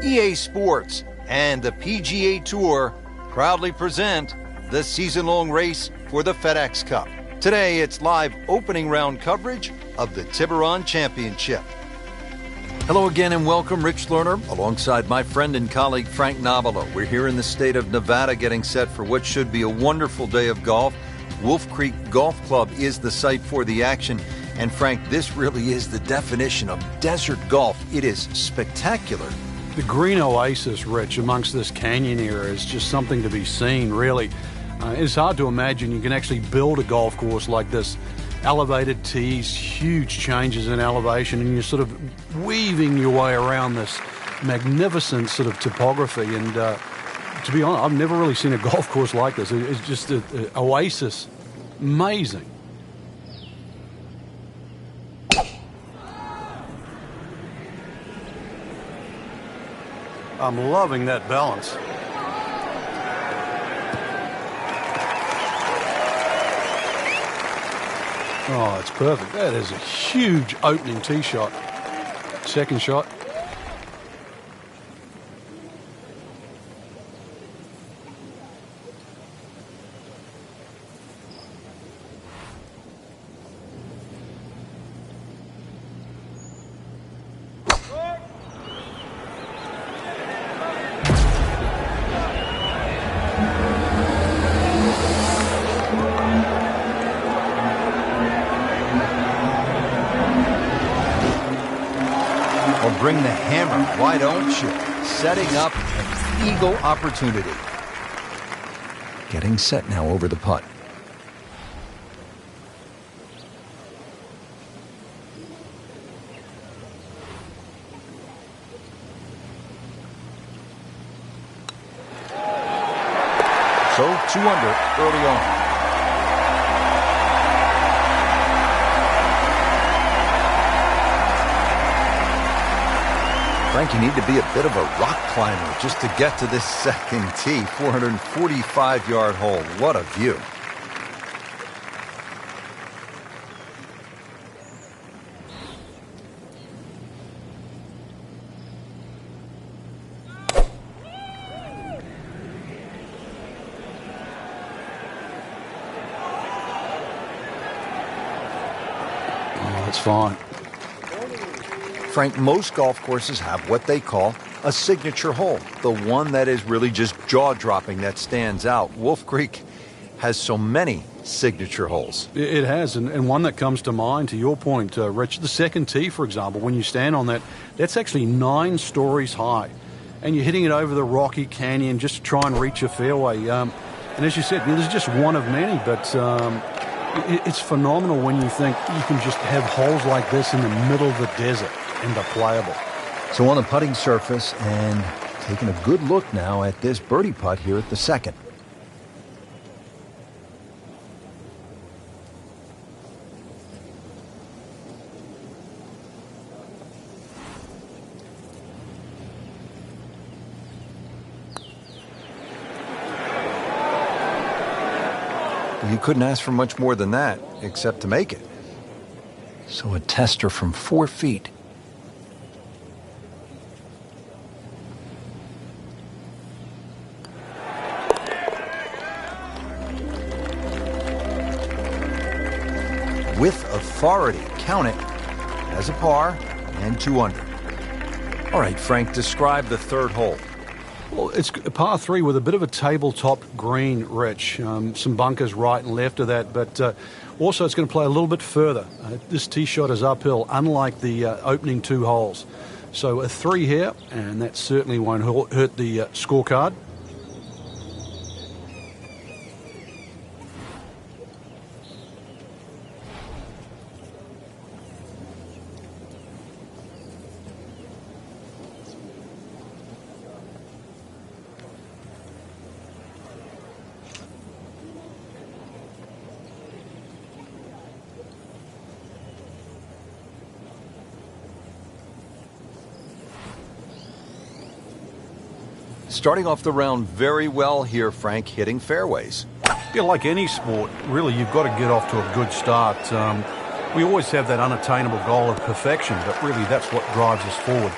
EA Sports and the PGA Tour proudly present the season-long race for the FedEx Cup. Today, it's live opening round coverage of the Tiburon Championship. Hello again and welcome, Rich Lerner, alongside my friend and colleague Frank Nobilo. We're here in the state of Nevada getting set for what should be a wonderful day of golf. Wolf Creek Golf Club is the site for the action. And Frank, this really is the definition of desert golf. It is spectacular. The green oasis, Rich, amongst this canyon area is just something to be seen, really. It's hard to imagine you can actually build a golf course like this. Elevated tees, huge changes in elevation, and you're sort of weaving your way around this magnificent sort of topography. And to be honest, I've never really seen a golf course like this. It's just an oasis. Amazing. I'm loving that balance. Oh, it's perfect. That is a huge opening tee shot. Second shot. Bring the hammer, why don't you? Setting up an eagle opportunity. Getting set now over the putt. So 2 under early on. Frank, you need to be a bit of a rock climber just to get to this second tee. 445-yard hole. What a view. Oh, that's fine. Frank, most golf courses have what they call a signature hole, the one that is really just jaw-dropping, that stands out. Wolf Creek has so many signature holes. It has, and one that comes to mind, to your point, Rich, the second tee, for example, when you stand on that, that's actually 9 stories high, and you're hitting it over the rocky canyon just to try and reach a fairway. And as you said, this is just one of many, but it's phenomenal when you think you can just have holes like this in the middle of the desert. And they're playable. So on the putting surface, and taking a good look now at this birdie putt here at the second. You couldn't ask for much more than that, except to make it. So a tester from 4 feet. With authority, count it as a par and 2 under. All right, Frank, describe the third hole. Well, it's a par 3 with a bit of a tabletop green, Rich. Some bunkers right and left of that, but also it's going to play a little bit further. This tee shot is uphill, unlike the opening 2 holes. So a 3 here, and that certainly won't hurt the scorecard. Starting off the round very well here, Frank, hitting fairways. Yeah, like any sport, really, you've got to get off to a good start. We always have that unattainable goal of perfection, but really that's what drives us forward.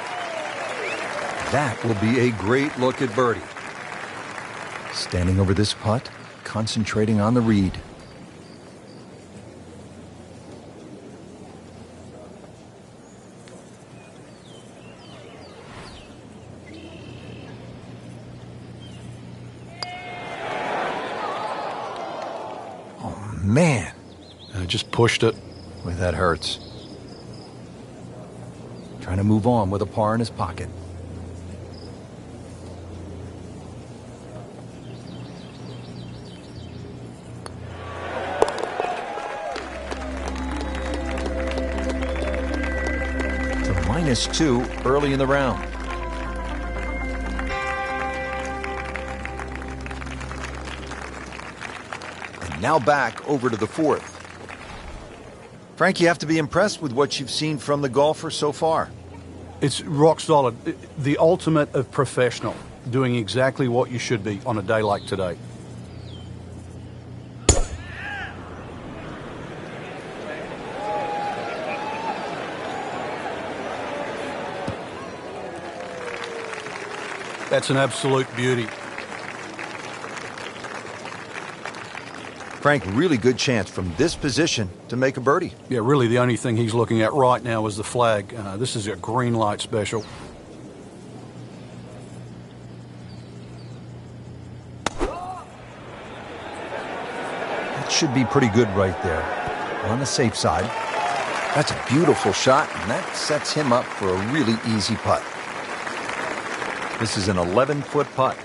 That will be a great look at birdie. Standing over this putt, concentrating on the read. Oh, man. I just pushed it. Boy, that hurts. Trying to move on with a par in his pocket. To -2 early in the round. And now back over to the fourth. Frank, you have to be impressed with what you've seen from the golfer so far. It's rock solid. The ultimate of professional, doing exactly what you should be on a day like today. That's an absolute beauty. Frank, really good chance from this position to make a birdie. Yeah, really the only thing he's looking at right now is the flag. This is a green light special. That should be pretty good right there. On the safe side. That's a beautiful shot, and that sets him up for a really easy putt. This is an 11-foot putt.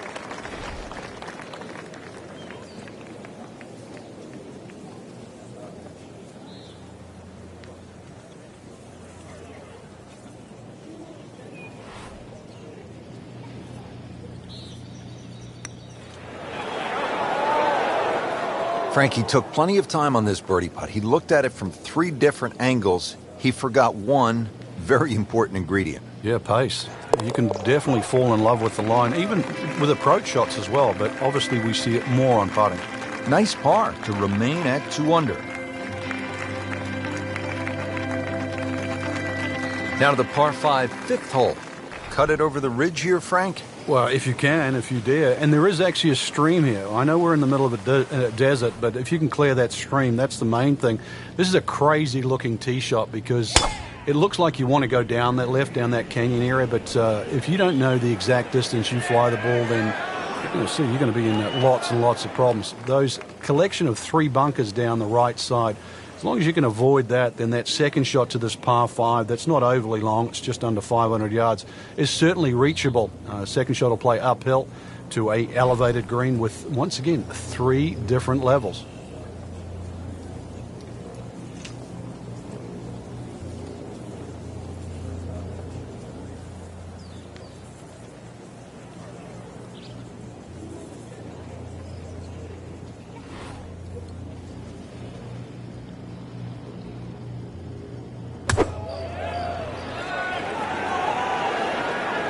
Frankie took plenty of time on this birdie putt. He looked at it from 3 different angles. He forgot one very important ingredient. Yeah, pace. You can definitely fall in love with the line, even with approach shots as well, but obviously we see it more on putting. Nice par to remain at 2 under. Now to the par 5 fifth hole. Cut it over the ridge here, Frank? Well, if you can, if you dare. And there is actually a stream here. I know we're in the middle of a desert, but if you can clear that stream, that's the main thing. This is a crazy-looking tee shot because it looks like you want to go down that left, down that canyon area, but if you don't know the exact distance you fly the ball, then you're going to be in lots and lots of problems. Those collection of 3 bunkers down the right side, as long as you can avoid that, then that second shot to this par 5, that's not overly long, it's just under 500 yards, is certainly reachable. Second shot will play uphill to a elevated green with, once again, 3 different levels.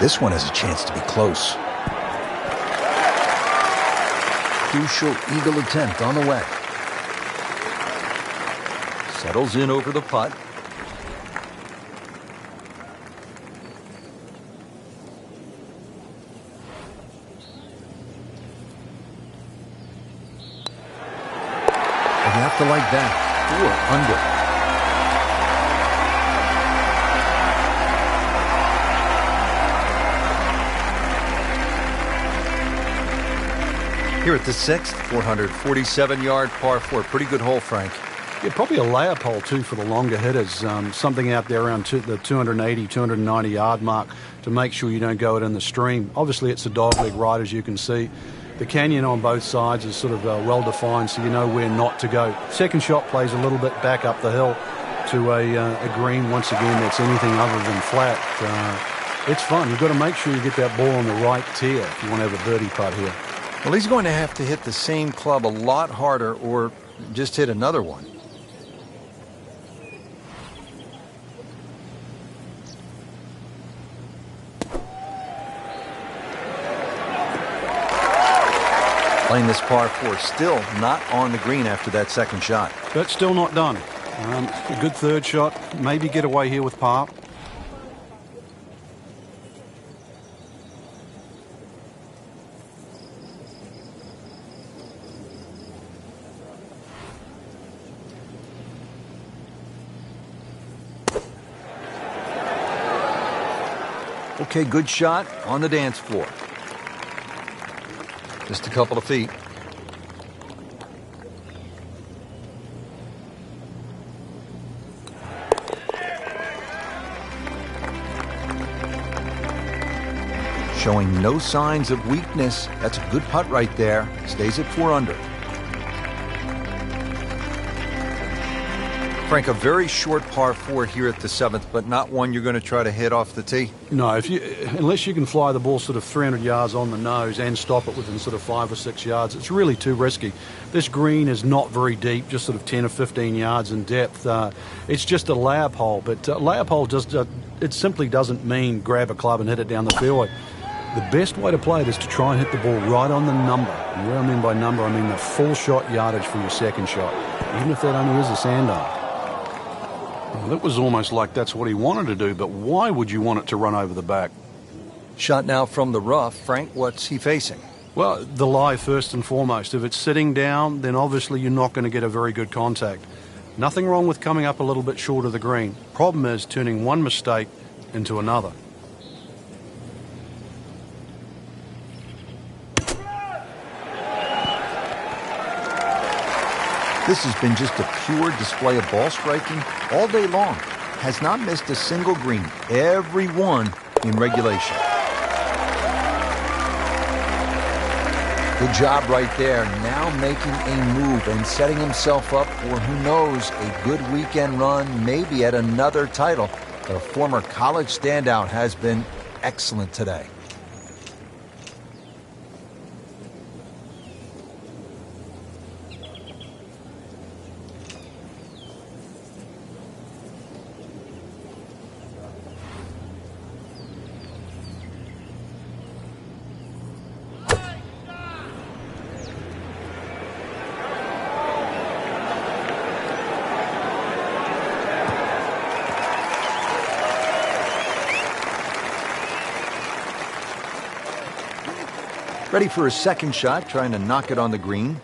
This one has a chance to be close. Crucial eagle attempt on the way. Settles in over the putt. And you have to like that. 4 under. Here at the 6th, 447-yard par 4. Pretty good hole, Frank. Yeah, probably a layup hole, too, for the longer hitters. Something out there around the 280, 290-yard mark to make sure you don't go it in the stream. Obviously, it's a dogleg ride, as you can see. The canyon on both sides is sort of well-defined, so you know where not to go. Second shot plays a little bit back up the hill to a green. Once again, that's anything other than flat. It's fun. You've got to make sure you get that ball on the right tier if you want to have a birdie putt here. Well, he's going to have to hit the same club a lot harder or just hit another one. Playing this par 4, still not on the green after that second shot. But still not done. A good third shot. Maybe get away here with par. Okay, good shot on the dance floor. Just a couple of feet. Showing no signs of weakness. That's a good putt right there. Stays at 4 under. Frank, a very short par 4 here at the 7th, but not one you're going to try to hit off the tee? No, unless you can fly the ball sort of 300 yards on the nose and stop it within sort of 5 or 6 yards, it's really too risky. This green is not very deep, just sort of 10 or 15 yards in depth. It's just a layup hole, but layup hole it simply doesn't mean grab a club and hit it down the fairway. The best way to play it is to try and hit the ball right on the number. And what I mean by number, I mean the full shot yardage for your second shot, even if that only is a sand iron. Well, that was almost like that's what he wanted to do, but why would you want it to run over the back? Shot now from the rough. Frank, what's he facing? Well, the lie first and foremost. If it's sitting down, then obviously you're not going to get a very good contact. Nothing wrong with coming up a little bit short of the green. Problem is turning one mistake into another. This has been just a pure display of ball striking all day long. Has not missed a single green, every one in regulation. Good job right there, now making a move and setting himself up for, who knows, a good weekend run, maybe at another title. The former college standout has been excellent today. Ready for his second shot, trying to knock it on the green.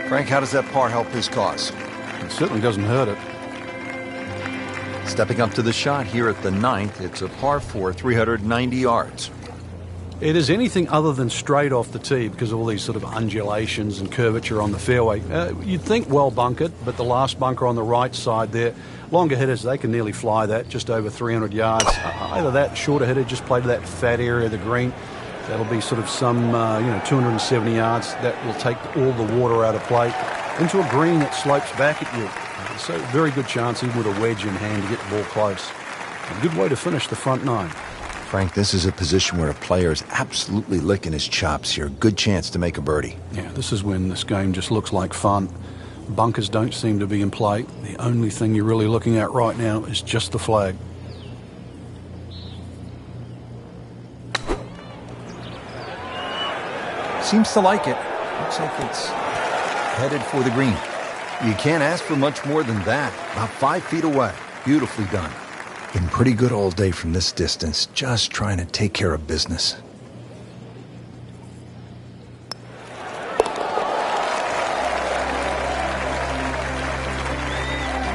Frank, how does that par help his cause? It certainly doesn't hurt it. Stepping up to the shot here at the 9th, it's a par 4, 390 yards. It is anything other than straight off the tee because of all these sort of undulations and curvature on the fairway. You'd think well bunkered, but the last bunker on the right side there, longer hitters, they can nearly fly that, just over 300 yards. Either that, shorter hitter just play to that fat area of the green. That'll be sort of some, 270 yards. That will take all the water out of play into a green that slopes back at you. So very good chance, even with a wedge in hand, to get the ball close. A good way to finish the front 9. Frank, this is a position where a player is absolutely licking his chops here. Good chance to make a birdie. Yeah, this is when this game just looks like fun. Bunkers don't seem to be in play. The only thing you're really looking at right now is just the flag. Seems to like it. Looks like it's headed for the green. You can't ask for much more than that. About 5 feet away. Beautifully done. Been pretty good all day from this distance. Just trying to take care of business.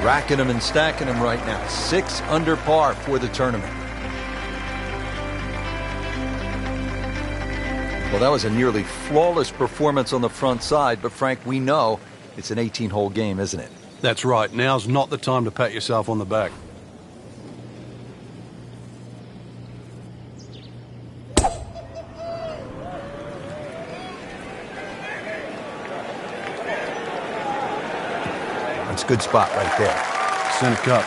Racking them and stacking them right now. 6 under par for the tournament. Well, that was a nearly flawless performance on the front side, but Frank, we know it's an 18-hole game, isn't it? That's right. Now's not the time to pat yourself on the back. That's a good spot right there. Center cup.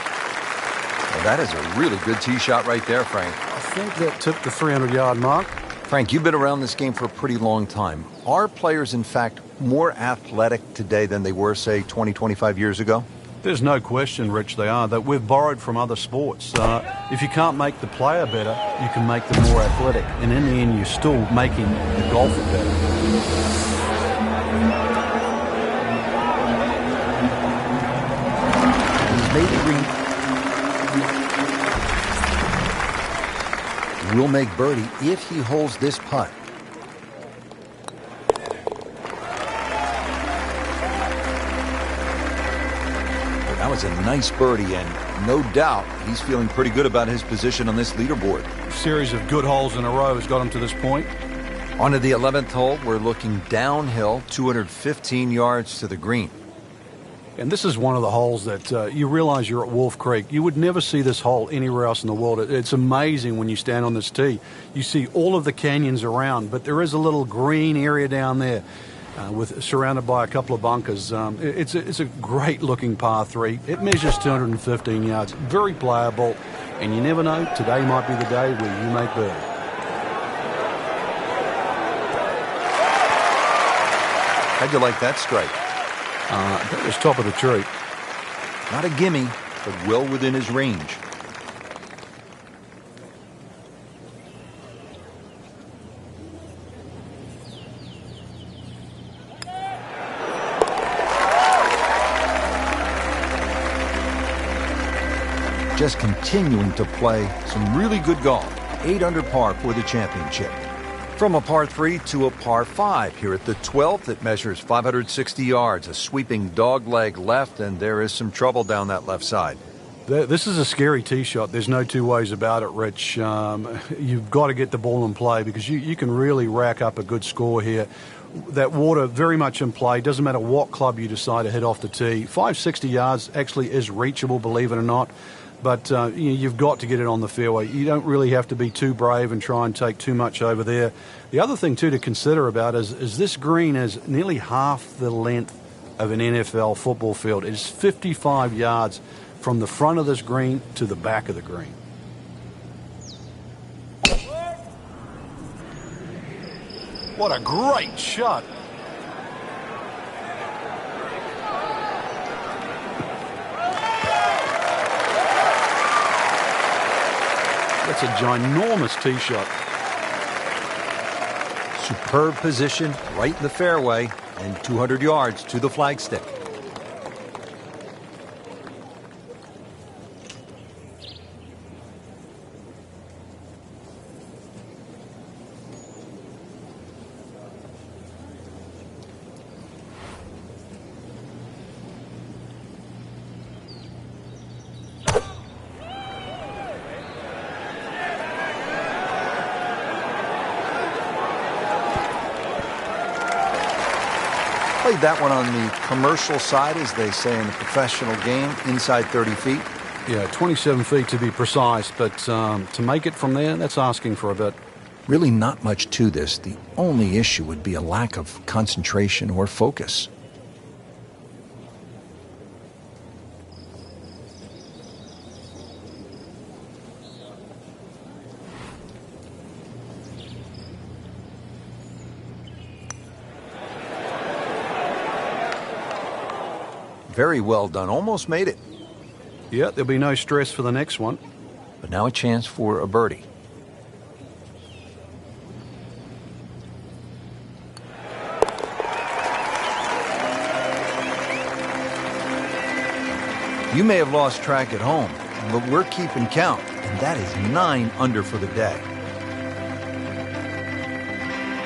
Well, that is a really good tee shot right there, Frank. I think that took the 300-yard mark. Frank, you've been around this game for a pretty long time. Are players, in fact, more athletic today than they were, say, 20, 25 years ago? There's no question, Rich, they are. That we've borrowed from other sports. If you can't make the player better, you can make them more athletic. And in the end, you're still making the golfer better. He's made the green. Will make birdie if he holds this putt. That was a nice birdie, and no doubt he's feeling pretty good about his position on this leaderboard. A series of good holes in a row has got him to this point. On to the 11th hole, we're looking downhill, 215 yards to the green. And this is one of the holes that you realize you're at Wolf Creek. You would never see this hole anywhere else in the world. It's amazing when you stand on this tee. You see all of the canyons around, but there is a little green area down there. Surrounded by a couple of bunkers. It's a great-looking par 3. It measures 215 yards. Very playable, and you never know. Today might be the day where you make birdie. How'd you like that strike? That was top of the tree. Not a gimme, but well within his range. Just continuing to play some really good golf. 8 under par for the championship. From a par 3 to a par 5 here at the 12th. It measures 560 yards, a sweeping dogleg left, and there is some trouble down that left side. This is a scary tee shot. There's no two ways about it, Rich. You've got to get the ball in play because you can really rack up a good score here. That water very much in play. Doesn't matter what club you decide to hit off the tee. 560 yards actually is reachable, believe it or not. But you've got to get it on the fairway. You don't really have to be too brave and try and take too much over there. The other thing, too, to consider about is this green is nearly half the length of an NFL football field. It is 55 yards from the front of this green to the back of the green. What a great shot. That's a ginormous tee shot. Superb position right in the fairway and 200 yards to the flagstick. Played that one on the commercial side, as they say in the professional game, inside 30 feet. Yeah, 27 feet to be precise, but to make it from there, that's asking for a bit. Really not much to this. The only issue would be a lack of concentration or focus. Very well done. Almost made it. Yeah, there'll be no stress for the next one. But now a chance for a birdie. You may have lost track at home, but we're keeping count, and that is 9 under for the day.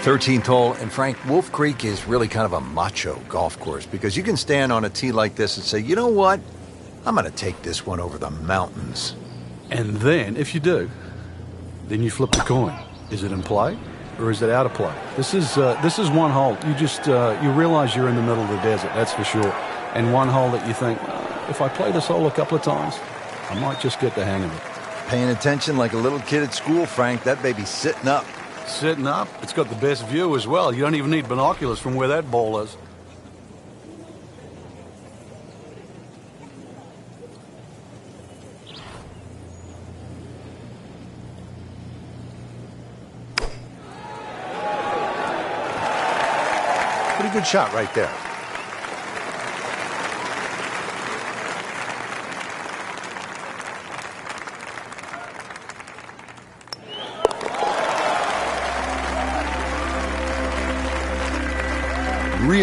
13th hole, and Frank, Wolf Creek is really kind of a macho golf course because you can stand on a tee like this and say, you know what, I'm going to take this one over the mountains. And then, if you do, then you flip the coin. Is it in play or is it out of play? This is one hole. You just you realize you're in the middle of the desert, that's for sure. And one hole that you think, if I play this hole a couple of times, I might just get the hang of it. Paying attention like a little kid at school, Frank. That baby's sitting up. Sitting up. It's got the best view as well. You don't even need binoculars from where that ball is. Pretty good shot right there.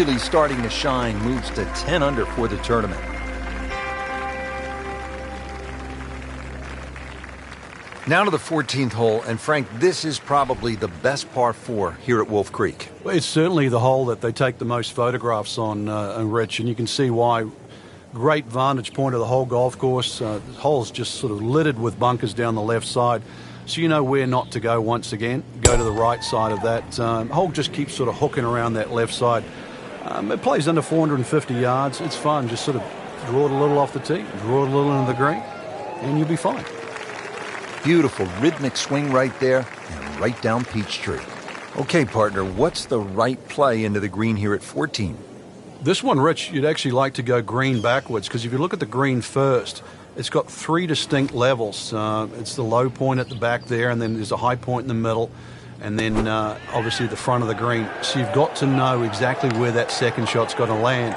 really starting to shine, moves to 10 under for the tournament. Now to the 14th hole, and Frank, this is probably the best par 4 here at Wolf Creek. Well, it's certainly the hole that they take the most photographs on, Rich, and you can see why. Great vantage point of the whole golf course. The hole's just sort of littered with bunkers down the left side, so you know where not to go once again. Go to the right side of that. Hole just keeps sort of hooking around that left side. It plays under 450 yards. It's fun. Just sort of draw it a little off the tee, draw it a little into the green, and you'll be fine. Beautiful rhythmic swing right there and right down Peachtree. Okay, partner, what's the right play into the green here at 14? This one, Rich, you'd actually like to go green backwards, because if you look at the green first, it's got 3 distinct levels. It's the low point at the back there, and then there's a high point in the middle, and then obviously the front of the green. So you've got to know exactly where that second shot's got to land.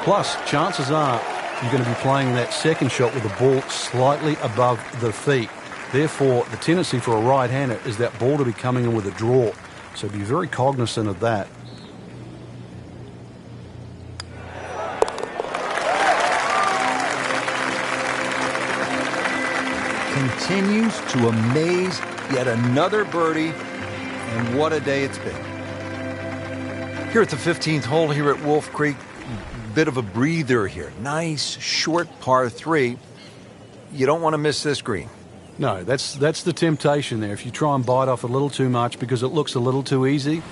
Plus, chances are you're going to be playing that second shot with the ball slightly above the feet. Therefore, the tendency for a right-hander is that ball to be coming in with a draw. So be very cognizant of that. Continues to amaze, yet another birdie, and what a day it's been. Here at the 15th hole here at Wolf Creek, bit of a breather here. Nice, short par 3. You don't want to miss this green. No, that's the temptation there. If you try and bite off a little too much because it looks a little too easy,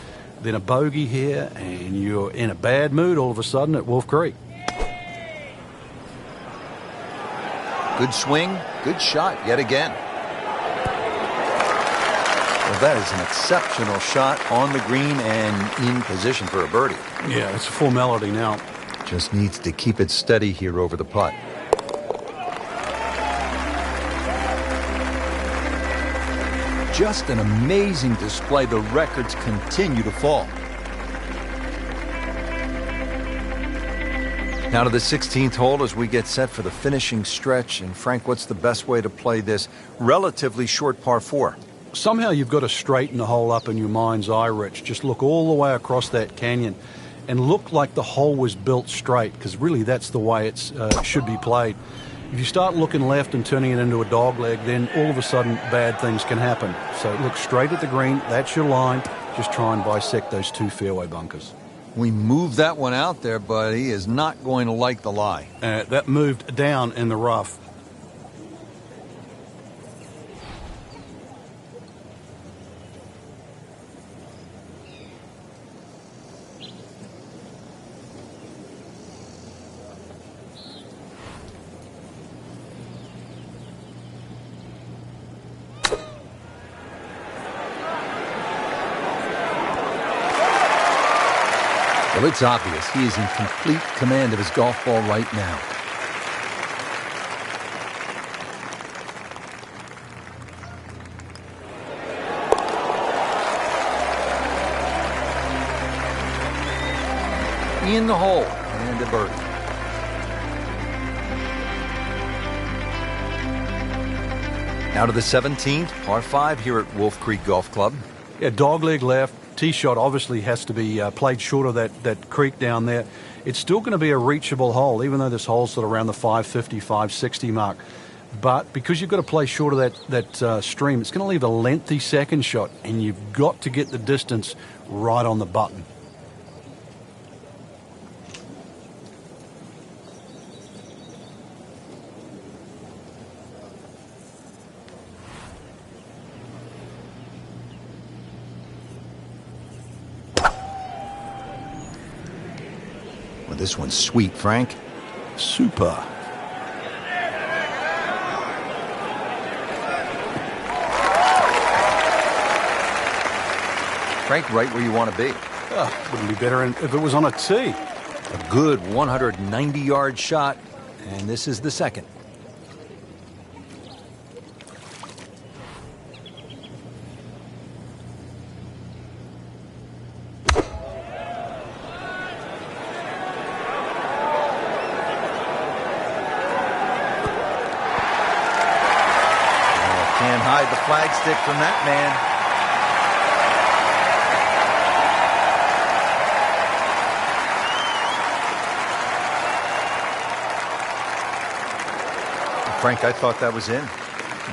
then a bogey here, and you're in a bad mood all of a sudden at Wolf Creek. Good swing, good shot yet again. Well, that is an exceptional shot on the green and in position for a birdie. Yeah, it's a formality now. Just needs to keep it steady here over the putt. Just an amazing display. The records continue to fall. Now to the 16th hole as we get set for the finishing stretch. And Frank, what's the best way to play this relatively short par 4? Somehow you've got to straighten the hole up in your mind's eye, Rich. Just look all the way across that canyon and look like the hole was built straight, because really that's the way it should be played. If you start looking left and turning it into a dog leg, then all of a sudden bad things can happen. So look straight at the green. That's your line. Just try and bisect those 2 fairway bunkers. We moved that one out there, but he is not going to like the lie. That moved down in the rough. Well, it's obvious he is in complete command of his golf ball right now. In the hole, and a birdie. Now to the 17th, par 5 here at Wolf Creek Golf Club. Yeah, dogleg left. Tee shot obviously has to be played short of that creek down there. It's still going to be a reachable hole, even though this hole's sort of around the 550, 560 mark. But because you've got to play short of that stream, it's going to leave a lengthy second shot, and you've got to get the distance right on the button. Well, this one's sweet, Frank. Super. Frank, right where you want to be. Wouldn't be better if it was on a tee. A good 190-yard shot, and this is the second. Can't hide the flagstick from that man. Frank, I thought that was in.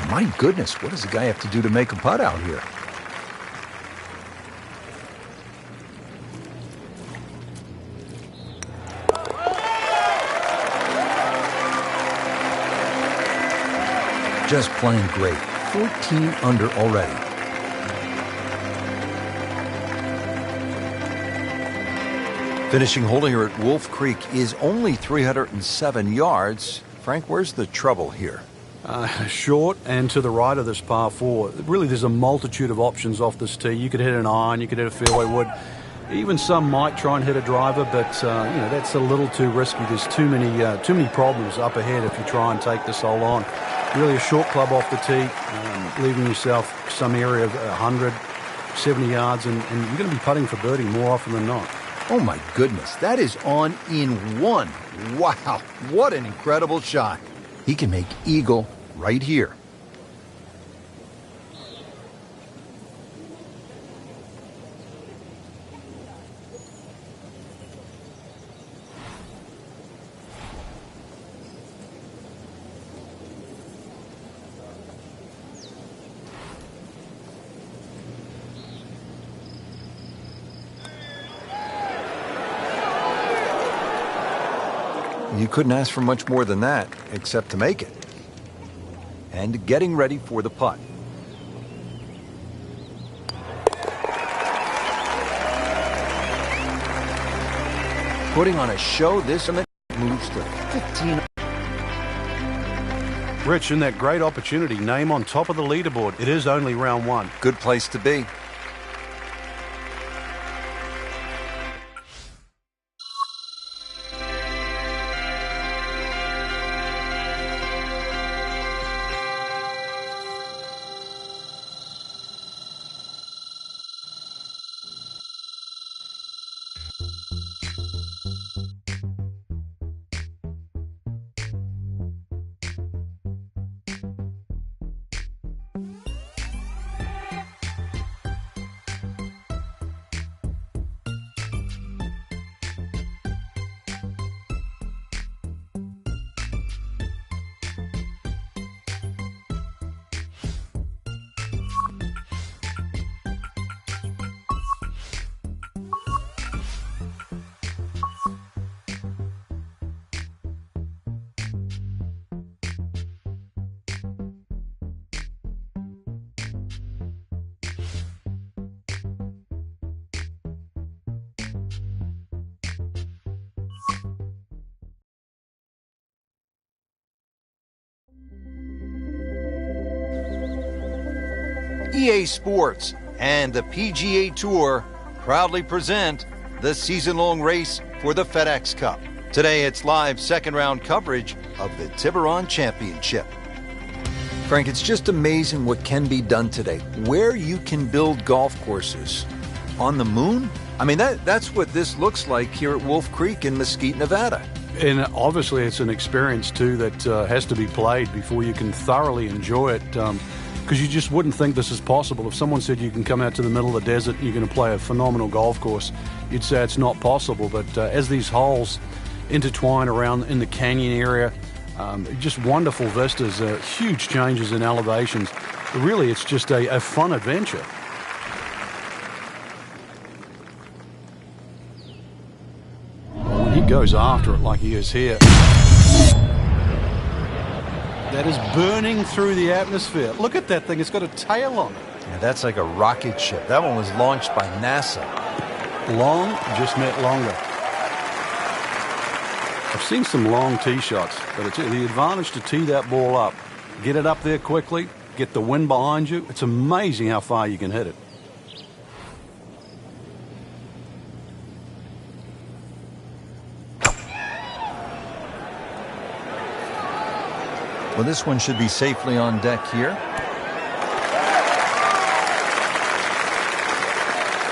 My goodness, what does the guy have to do to make a putt out here? Just playing great. 14 under already. Finishing hole here at Wolf Creek is only 307 yards. Frank, where's the trouble here? Short and to the right of this par 4. Really, there's a multitude of options off this tee. You could hit an iron, you could hit a fairway wood. Even some might try and hit a driver, but that's a little too risky. There's too many problems up ahead if you try and take this hole on. Really a short club off the tee, leaving yourself some area of 100, 70 yards, and you're going to be putting for birdie more often than not. Oh my goodness, that is on in one. Wow, what an incredible shot. He can make eagle right here. You couldn't ask for much more than that, except to make it. And getting ready for the putt. Putting on a show, this moves to 15. Rich, in that great opportunity, name on top of the leaderboard. It is only round 1. Good place to be. EA Sports and the PGA Tour proudly present the season-long race for the FedEx Cup. Today it's live second-round coverage of the Tiburon Championship. Frank, it's just amazing what can be done today. Where you can build golf courses. On the moon? I mean, that's what this looks like here at Wolf Creek in Mesquite, Nevada. And obviously it's an experience, too, that has to be played before you can thoroughly enjoy it. Because you just wouldn't think this is possible. If someone said you can come out to the middle of the desert and you're going to play a phenomenal golf course, you'd say it's not possible. But as these holes intertwine around in the canyon area, just wonderful vistas, huge changes in elevations. Really, it's just a fun adventure. When he goes after it like he is here, that is burning through the atmosphere. Look at that thing. It's got a tail on it. Yeah, that's like a rocket ship. That one was launched by NASA. Long just meant longer. I've seen some long tee shots, but it's the advantage to tee that ball up. Get it up there quickly, get the wind behind you. It's amazing how far you can hit it. Well, this one should be safely on deck here.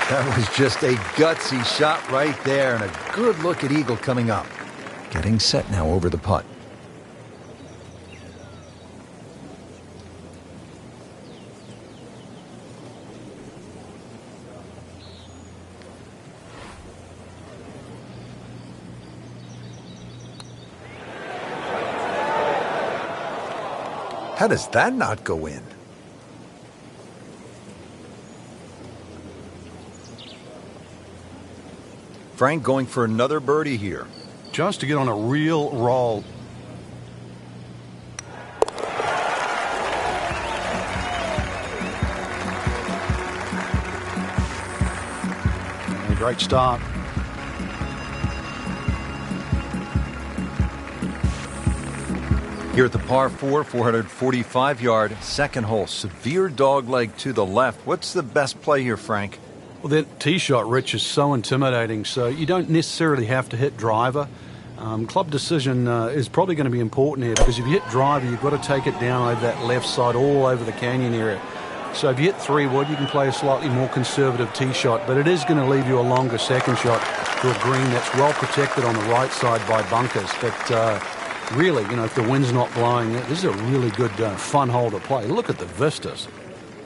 That was just a gutsy shot right there, and a good look at eagle coming up. Getting set now over the putt. How does that not go in? Frank going for another birdie here. Just to get on a real roll. A great start. Here at the par 4, 445-yard second hole. Severe dogleg to the left. What's the best play here, Frank? Well, that tee shot, Rich, is so intimidating, so you don't necessarily have to hit driver. Club decision is probably going to be important here, because if you hit driver, you've got to take it down over that left side all over the canyon area. So if you hit 3-wood, you can play a slightly more conservative tee shot, but it is going to leave you a longer second shot to a green that's well protected on the right side by bunkers. But really, you know, if the wind's not blowing, this is a really good, fun hole to play. Look at the vistas.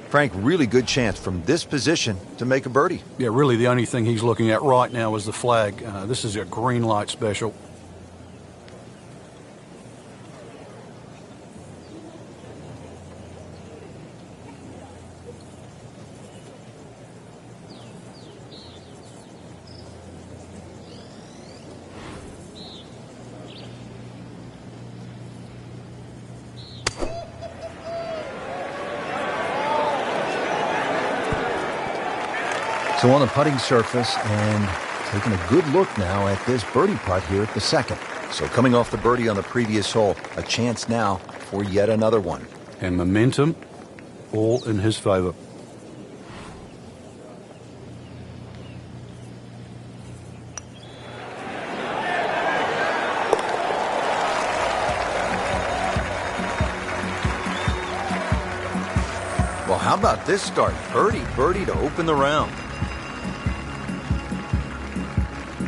Frank, really good chance from this position to make a birdie. Yeah, really the only thing he's looking at right now is the flag. This is a green light special. So on the putting surface, and taking a good look now at this birdie putt here at the second. So coming off the birdie on the previous hole, a chance now for yet another one. And momentum all in his favor. Well, how about this start? Birdie to open the round.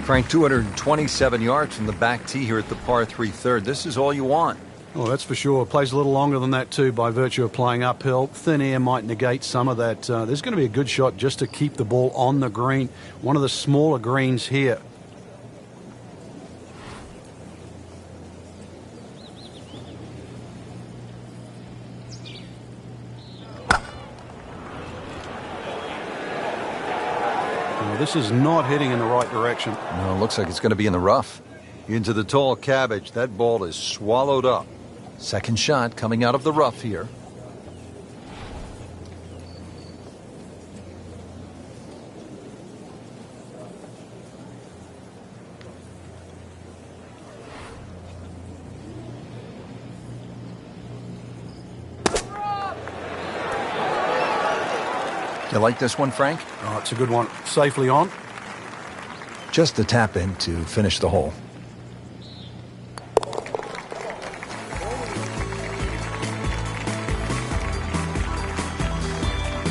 Frank, 227 yards from the back tee here at the par 3 third. This is all you want. Oh, that's for sure. Plays a little longer than that, too, by virtue of playing uphill. Thin air might negate some of that. There's going to be a good shot just to keep the ball on the green. One of the smaller greens here. This is not heading in the right direction. No, it looks like it's going to be in the rough. Into the tall cabbage. That ball is swallowed up. Second shot coming out of the rough here. You like this one, Frank? Oh, it's a good one. Safely on. Just a tap in to finish the hole.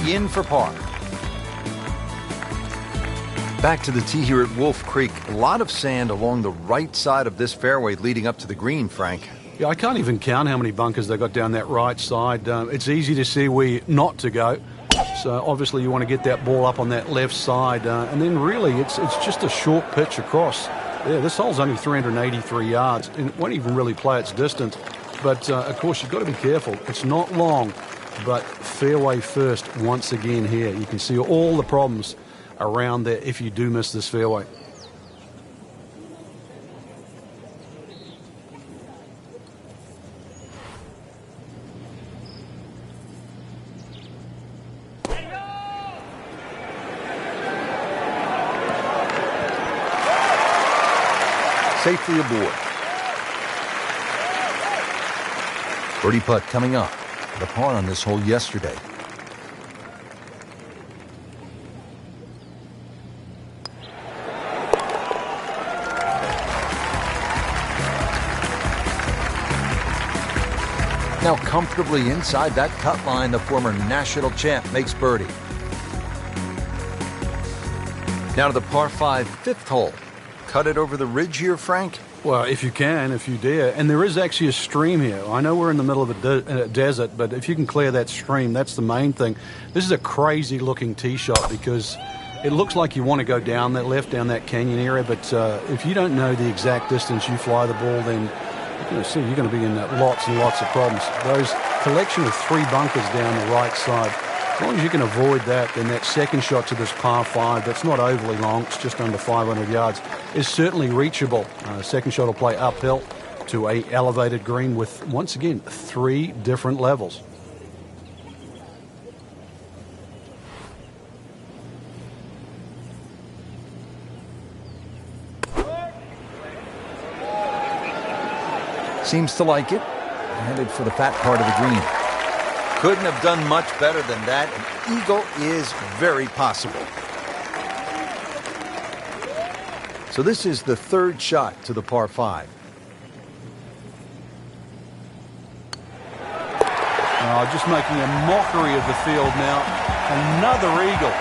In for par. Back to the tee here at Wolf Creek. A lot of sand along the right side of this fairway leading up to the green, Frank. Yeah, I can't even count how many bunkers they got down that right side. It's easy to see where not to go. So obviously you want to get that ball up on that left side. And then really it's just a short pitch across. Yeah, this hole's only 383 yards. And it won't even really play its distance. But, of course, you've got to be careful. It's not long, but fairway first once again here. You can see all the problems around there if you do miss this fairway. Safely aboard. Birdie putt coming up. The par on this hole yesterday. Now comfortably inside that cut line, the former national champ makes birdie. Now to the par 5 fifth hole. Cut it over the ridge here, Frank? Well, if you can, if you dare. And there is actually a stream here. I know we're in the middle of a desert, but if you can clear that stream, that's the main thing. This is a crazy-looking tee shot because it looks like you want to go down that that canyon area, but if you don't know the exact distance you fly the ball, then you're going to be in lots and lots of problems. Those collection of 3 bunkers down the right side. As long as you can avoid that, then that second shot to this par 5, that's not overly long, it's just under 500 yards, is certainly reachable. Second shot will play uphill to a elevated green with, once again, 3 different levels. Seems to like it. Headed for the fat part of the green. Couldn't have done much better than that. An eagle is very possible. So this is the 3rd shot to the par 5. Just making a mockery of the field now. Another eagle.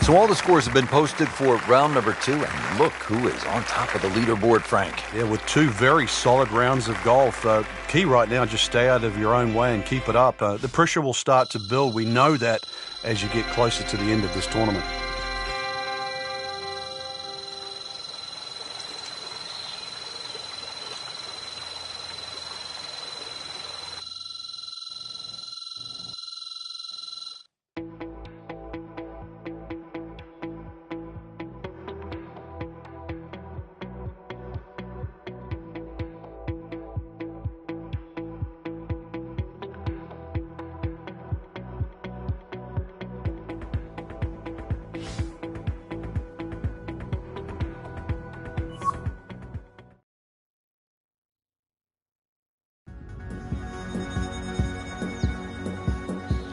So all the scores have been posted for round number 2, and look who is on top of the leaderboard, Frank. Yeah, with 2 very solid rounds of golf. Key right now, just stay out of your own way and keep it up. The pressure will start to build. We know that as you get closer to the end of this tournament.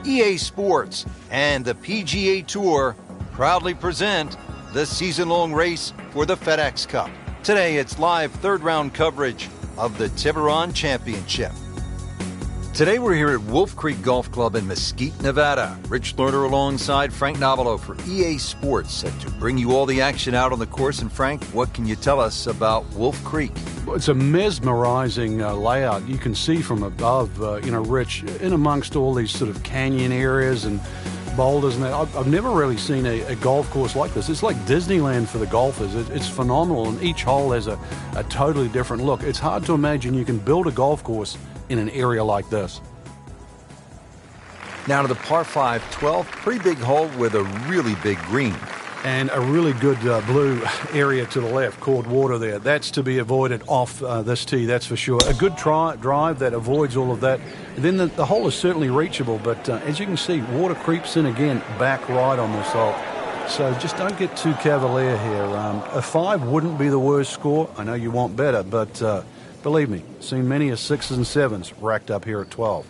EA Sports and the PGA Tour proudly present the season-long race for the FedEx Cup. Today, it's live third-round coverage of the Tiburon Championship. Today, we're here at Wolf Creek Golf Club in Mesquite, Nevada. Rich Lerner alongside Frank Novello for EA Sports, set to bring you all the action out on the course. And Frank, what can you tell us about Wolf Creek? It's a mesmerizing layout. You can see from above, Rich, in amongst all these sort of canyon areas and boulders. And I've never really seen a golf course like this. It's like Disneyland for the golfers. It's phenomenal, and each hole has a totally different look. It's hard to imagine you can build a golf course in an area like this. Now to the par 5, 12, pretty big hole with a really big green. And a really good blue area to the left, called water there. That's to be avoided off this tee, that's for sure. A good drive that avoids all of that. And then the hole is certainly reachable, but as you can see, water creeps in again, back right on this hole. So just don't get too cavalier here. A 5 wouldn't be the worst score. I know you want better, but believe me, seen many a 6s and 7s racked up here at 12.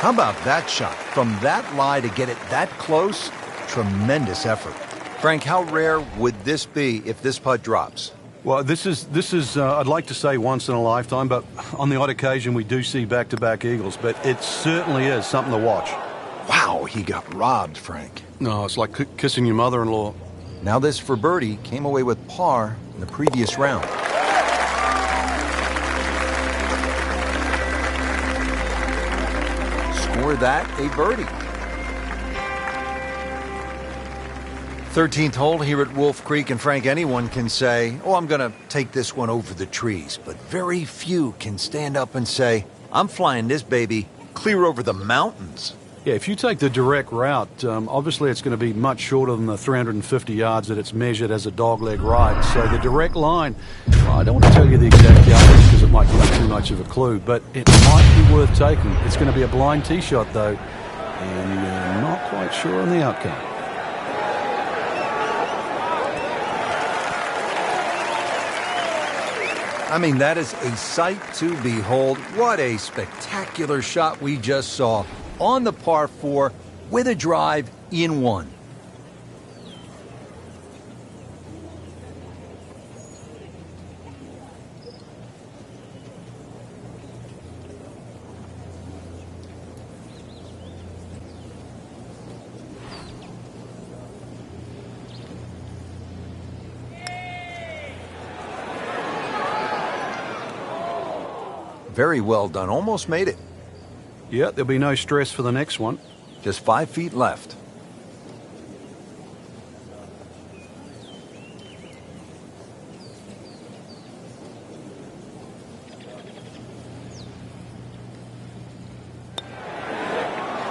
How about that shot? From that lie to get it that close, tremendous effort. Frank, how rare would this be if this putt drops? Well, this is I'd like to say once in a lifetime, but on the odd occasion we do see back-to-back eagles, but it certainly is something to watch. Wow, he got robbed, Frank. No, it's like kissing your mother-in-law. Now this for birdie, came away with par in the previous round. Score that a birdie. 13th hole here at Wolf Creek, and Frank, anyone can say, oh, I'm going to take this one over the trees. But very few can stand up and say, I'm flying this baby clear over the mountains. Yeah, if you take the direct route, obviously it's going to be much shorter than the 350 yards that it's measured as a dogleg ride. So the direct line, well, I don't want to tell you the exact yardage because it might give you too much of a clue, but it might be worth taking. It's going to be a blind tee shot, though, and not quite sure on the outcome. I mean, that is a sight to behold. What a spectacular shot we just saw on the par 4 with a drive in one. Very well done. Almost made it. Yeah, there'll be no stress for the next one. Just 5 feet left.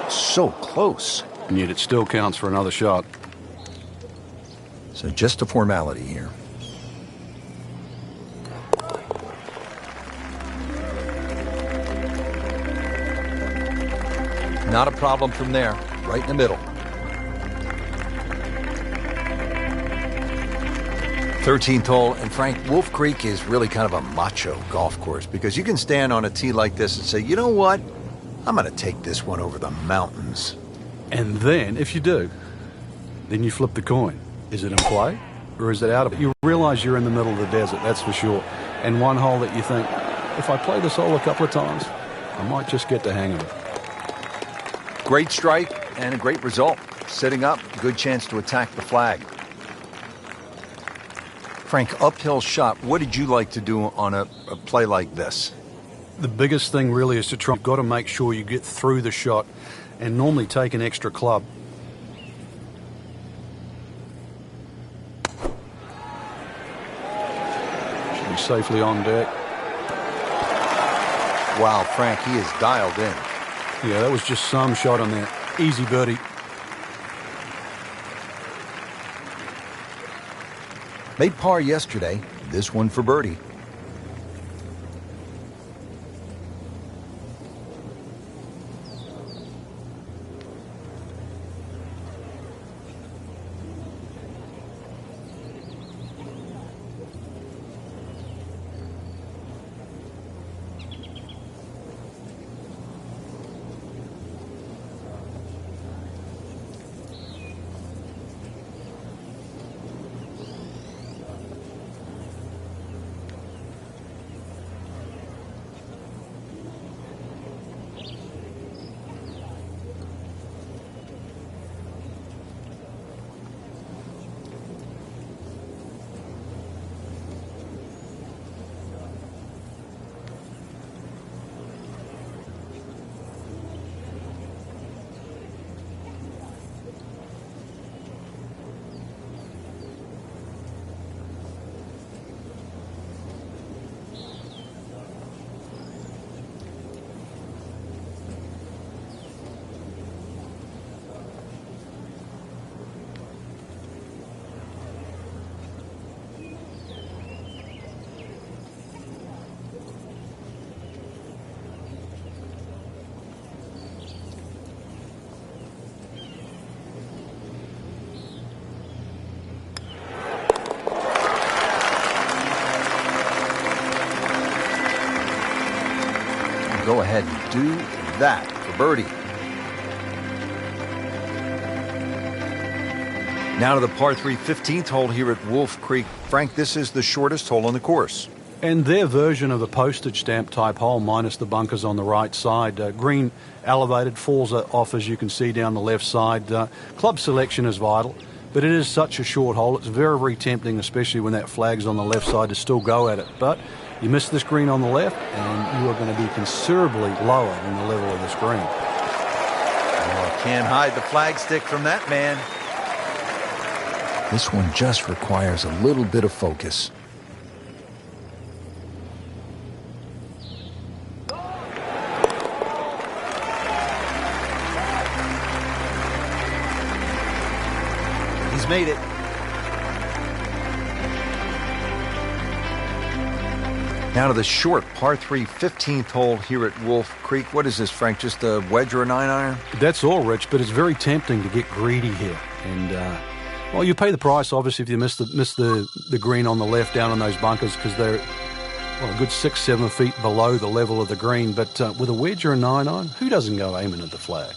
So close. And yet it still counts for another shot. So just a formality here. Not a problem from there. Right in the middle. 13th hole, and Frank, Wolf Creek is really kind of a macho golf course because you can stand on a tee like this and say, you know what? I'm going to take this one over the mountains. And then, if you do, then you flip the coin. Is it in play or is it out of it? You realize you're in the middle of the desert, that's for sure. And one hole that you think, if I play this hole a couple of times, I might just get the hang of it. Great strike and a great result. Sitting up, good chance to attack the flag. Frank, uphill shot. What did you like to do on a play like this? The biggest thing really is to try. You've got to make sure you get through the shot and normally take an extra club. Should be safely on deck. Wow, Frank, he is dialed in. Yeah, that was just some shot on there. Easy birdie. Made par yesterday. This one for birdie. Go ahead and do that for birdie. Now to the par 3 15th hole here at Wolf Creek. Frank, this is the shortest hole on the course. And their version of the postage stamp type hole, minus the bunkers on the right side. Green elevated, falls off as you can see down the left side. Club selection is vital, but it is such a short hole. It's very, very tempting, especially when that flag's on the left side, to still go at it. But you miss this green on the left, and you are going to be considerably lower than the level of this green. Oh, can't hide the flagstick from that man. This one just requires a little bit of focus. He's made it. Now to the short par 3 15th hole here at Wolf Creek. What is this, Frank? Just a wedge or a 9-iron? That's all, Rich, but it's very tempting to get greedy here. And, well, you pay the price, obviously, if you miss the green on the left down on those bunkers because they're, well, a good 6-7 feet below the level of the green. But with a wedge or a 9-iron, who doesn't go aiming at the flag?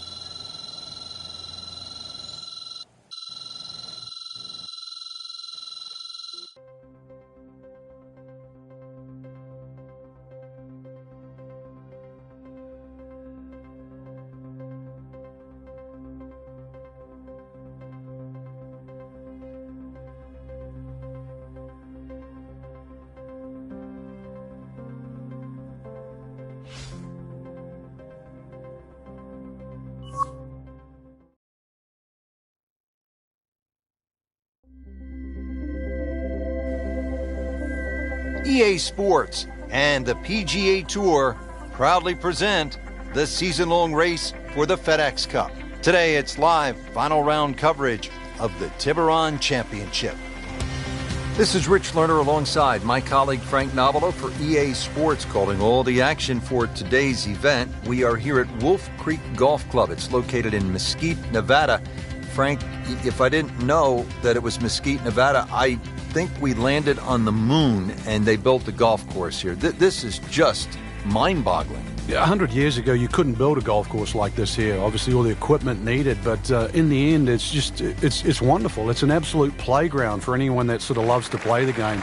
EA Sports and the PGA Tour proudly present the season-long race for the FedEx Cup. Today, it's live final round coverage of the Tiburon Championship. This is Rich Lerner alongside my colleague Frank Nobilo for EA Sports, calling all the action for today's event. We are here at Wolf Creek Golf Club. It's located in Mesquite, Nevada. Frank, if I didn't know that it was Mesquite, Nevada, I think we landed on the moon and they built the golf course here. This is just mind-boggling. Yeah, 100 years ago, you couldn't build a golf course like this here. Obviously, all the equipment needed, but in the end, it's wonderful. It's an absolute playground for anyone that sort of loves to play the game.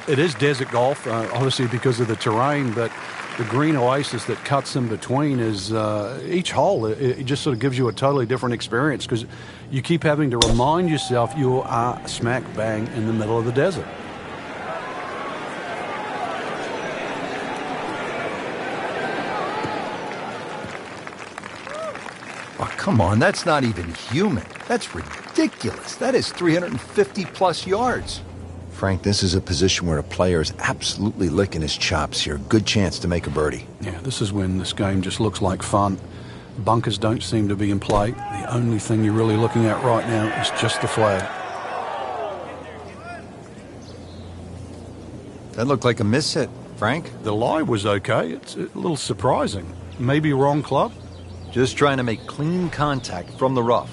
It is desert golf, obviously because of the terrain, but the green oasis that cuts in between is each hole. It just sort of gives you a totally different experience because you keep having to remind yourself you are smack bang in the middle of the desert. Oh, come on, that's not even human. That's ridiculous. That is 350 plus yards. Frank, this is a position where a player is absolutely licking his chops here. Good chance to make a birdie. Yeah, this is when this game just looks like fun. Bunkers don't seem to be in play. The only thing you're really looking at right now is just the flag. That looked like a miss hit, Frank. The lie was okay. It's a little surprising. Maybe wrong club? Just trying to make clean contact from the rough.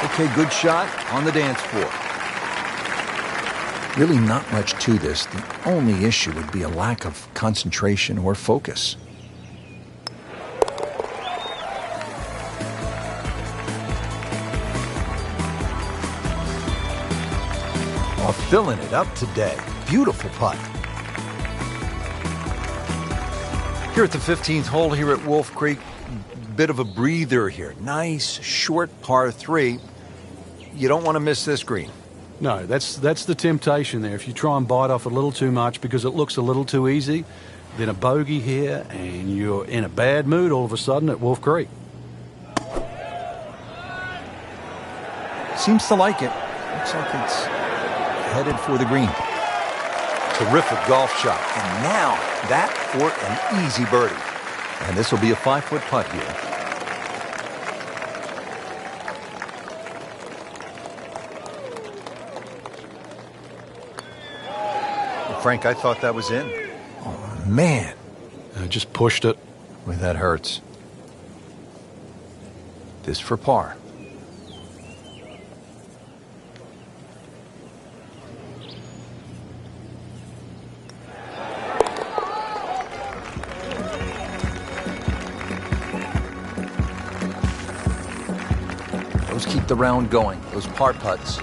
Okay, good shot on the dance floor. Really not much to this. The only issue would be a lack of concentration or focus. Filling it up today. Beautiful putt. Here at the 15th hole here at Wolf Creek, bit of a breather here. Nice, short par 3. You don't want to miss this green. No, that's the temptation there. If you try and bite off a little too much because it looks a little too easy, then a bogey here and you're in a bad mood all of a sudden at Wolf Creek. Seems to like it. Looks like it's headed for the green. Terrific golf shot. And now that for an easy birdie. And this will be a 5-foot putt here. Well, Frank, I thought that was in. Oh, man. I just pushed it. Boy, that hurts. This for par. Keep the round going, those par putts.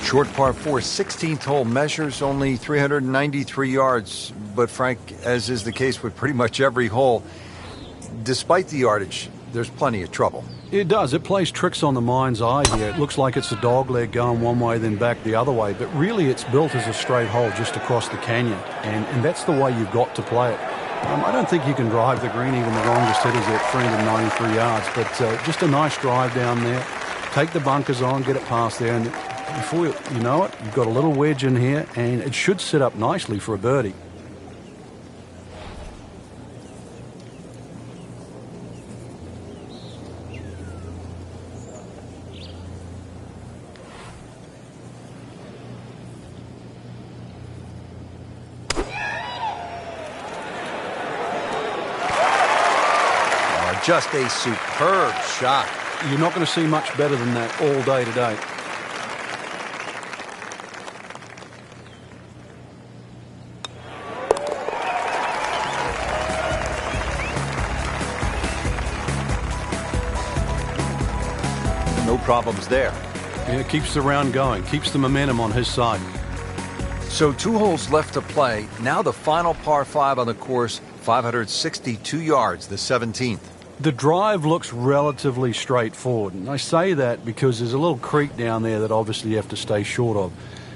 Short par 4, 16th hole, measures only 393 yards. But Frank, as is the case with pretty much every hole, despite the yardage, there's plenty of trouble. It does. It plays tricks on the mind's eye here. It looks like it's a dog leg going one way, then back the other way. But really, it's built as a straight hole just across the canyon. And that's the way you've got to play it. I don't think you can drive the green, even the longest hitters at 393 yards, but just a nice drive down there. Take the bunkers on, get it past there, and before you know it, you've got a little wedge in here, and it should set up nicely for a birdie. Just a superb shot. You're not going to see much better than that all day today. No problems there. Yeah, keeps the round going, keeps the momentum on his side. So 2 holes left to play. Now the final par 5 on the course, 562 yards, the 17th. The drive looks relatively straightforward, and I say that because there's a little creek down there that obviously you have to stay short of.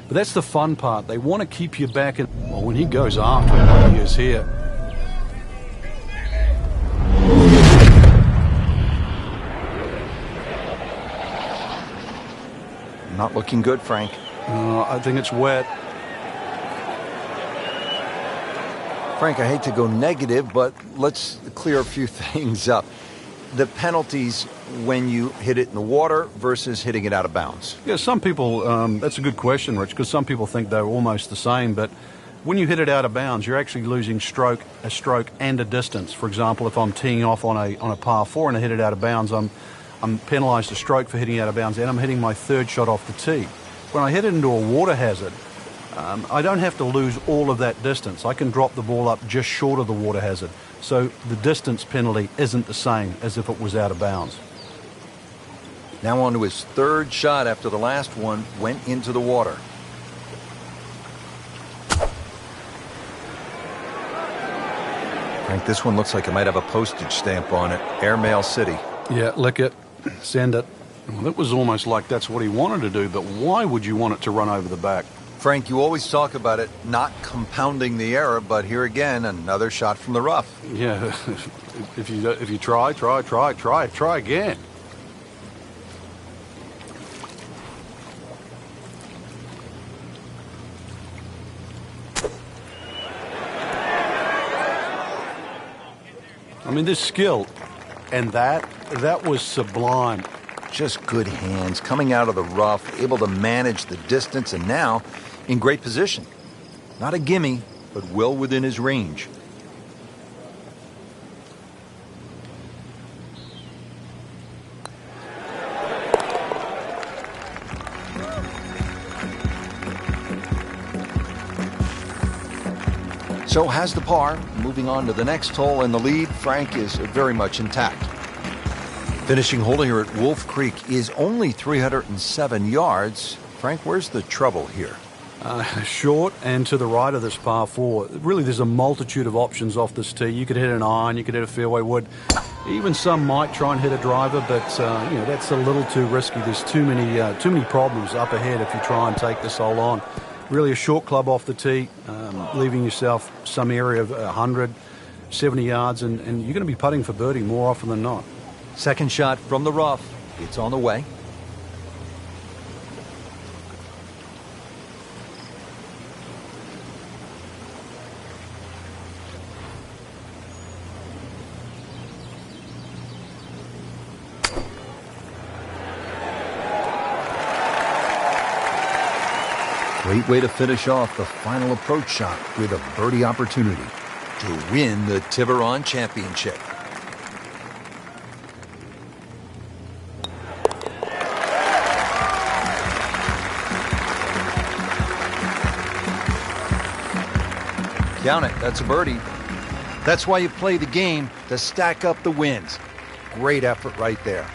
But that's the fun part. They want to keep you back. Well, when he goes after him like he is here, Not looking good, Frank. I think it's wet. Frank, I hate to go negative, but let's clear a few things up. The penalties when you hit it in the water versus hitting it out of bounds. Yeah, some people, that's a good question, Rich, because some people think they're almost the same, but when you hit it out of bounds, you're actually losing a stroke and a distance. For example, if I'm teeing off on a par 4 and I hit it out of bounds, I'm penalised a stroke for hitting out of bounds, and I'm hitting my third shot off the tee. When I hit it into a water hazard, I don't have to lose all of that distance. I can drop the ball up just short of the water hazard. So the distance penalty isn't the same as if it was out of bounds. Now on to his third shot after the last one went into the water. Frank, this one looks like it might have a postage stamp on it. Airmail City. Yeah, lick it, send it. Well, it was almost like that's what he wanted to do, but why would you want it to run over the back? Frank, you always talk about it not compounding the error, but here again, another shot from the rough. Yeah, if you try again. I mean, this skill, and that was sublime. Just good hands, coming out of the rough, able to manage the distance, and now in great position. Not a gimme, but well within his range. So has the par. Moving on to the next hole, and the lead, Frank, is very much intact. Finishing hole here at Wolf Creek is only 307 yards. Frank, where's the trouble here? Short and to the right of this par 4. Really, there's a multitude of options off this tee. You could hit an iron, you could hit a fairway wood. Even some might try and hit a driver, but that's a little too risky. There's too many problems up ahead if you try and take this hole on. Really a short club off the tee, leaving yourself some area of 100, 70 yards, and you're going to be putting for birdie more often than not. Second shot from the rough. It's on the way. Great way to finish off the final approach shot with a birdie opportunity to win the Tiburon Championship. Count it, that's a birdie. That's why you play the game, to stack up the wins. Great effort right there.